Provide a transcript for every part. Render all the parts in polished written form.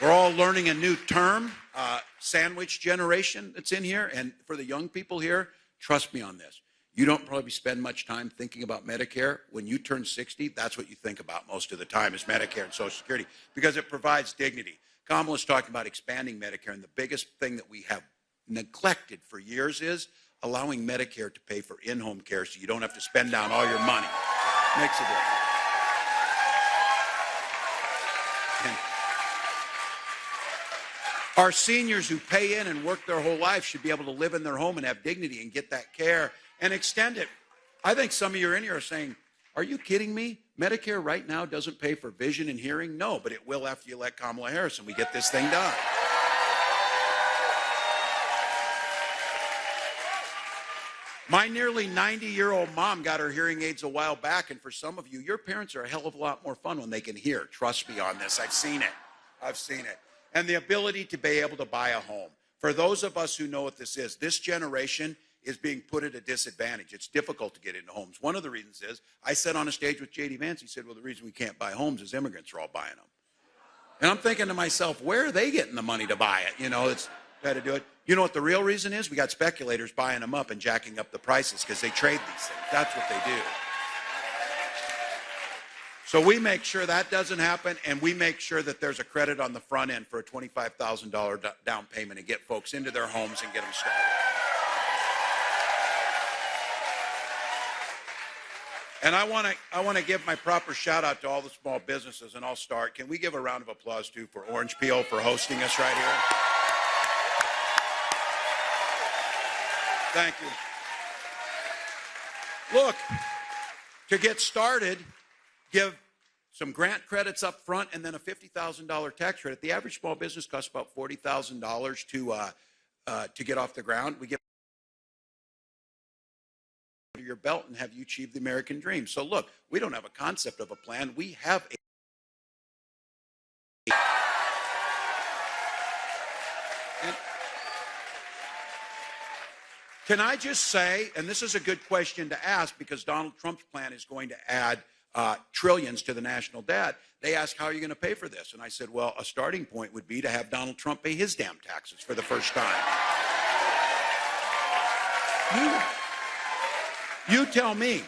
We're all learning a new term, sandwich generation that's in here. And for the young people here, trust me on this. You don't probably spend much time thinking about Medicare. When you turn 60, that's what you think about most of the time is Medicare and Social Security because it provides dignity. Kamala's talking about expanding Medicare, and the biggest thing that we have neglected for years is allowing Medicare to pay for in-home care so you don't have to spend down all your money. Makes a difference. And our seniors who pay in and work their whole life should be able to live in their home and have dignity and get that care and extend it. I think some of you in here are saying, are you kidding me? Medicare right now doesn't pay for vision and hearing? No, but it will after you elect Kamala Harris and we get this thing done. My nearly 90-year-old mom got her hearing aids a while back, and for some of you, your parents are a hell of a lot more fun when they can hear. Trust me on this. I've seen it. I've seen it. And the ability to be able to buy a home. For those of us who know what this is, this generation is being put at a disadvantage. It's difficult to get into homes. One of the reasons is, I said on a stage with J.D. Vance, he said, well, the reason we can't buy homes is immigrants are all buying them. And I'm thinking to myself, where are they getting the money to buy it? You know, it's got to do it. You know what the real reason is? We got speculators buying them up and jacking up the prices because they trade these things. That's what they do. So we make sure that doesn't happen, and we make sure that there's a credit on the front end for a $25,000 down payment and get folks into their homes and get them started. And I want to give my proper shout out to all the small businesses, and I'll start. Can we give a round of applause too for Orange Peel for hosting us right here? Thank you. Look, to get started, give some grant credits up front and then a $50,000 tax credit. The average small business costs about $40,000 to get off the ground. We give your belt and have you achieve the American dream. So look, we don't have a concept of a plan. We have a can I just say, and this is a good question to ask because Donald Trump's plan is going to add trillions to the national debt. They asked, how are you going to pay for this? And I said, well, a starting point would be to have Donald Trump pay his damn taxes for the first time. You tell me,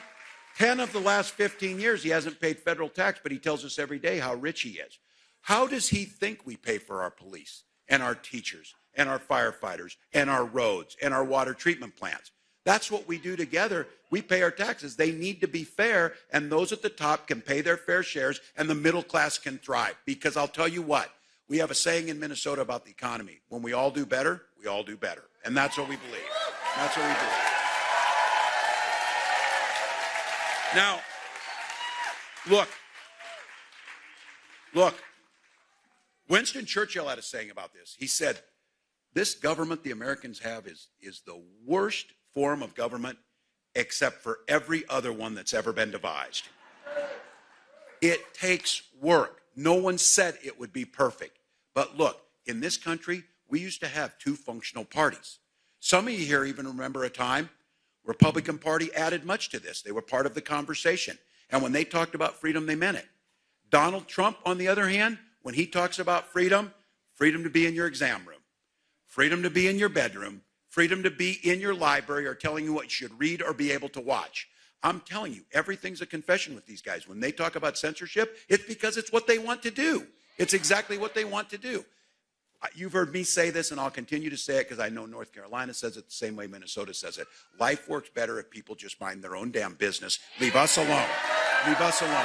10 of the last 15 years he hasn't paid federal tax, but he tells us every day how rich he is. How does he think we pay for our police and our teachers and our firefighters and our roads and our water treatment plants? That's what we do together. We pay our taxes. They need to be fair, and those at the top can pay their fair shares, and the middle class can thrive. Because I'll tell you what, we have a saying in Minnesota about the economy. When we all do better, we all do better. And that's what we believe. That's what we believe. Now, look, Winston Churchill had a saying about this. He said, this government the Americans have is the worst form of government except for every other one that's ever been devised. It takes work. No one said it would be perfect. But look, in this country, we used to have two functional parties. Some of you here even remember a time Republican Party added much to this. They were part of the conversation. And when they talked about freedom, they meant it. Donald Trump, on the other hand, when he talks about freedom, freedom to be in your exam room, freedom to be in your bedroom, freedom to be in your library or telling you what you should read or be able to watch. I'm telling you, everything's a confession with these guys. When they talk about censorship, it's because it's what they want to do. It's exactly what they want to do. You've heard me say this, and I'll continue to say it because I know North Carolina says it the same way Minnesota says it. Life works better if people just mind their own damn business. Leave us alone. Leave us alone.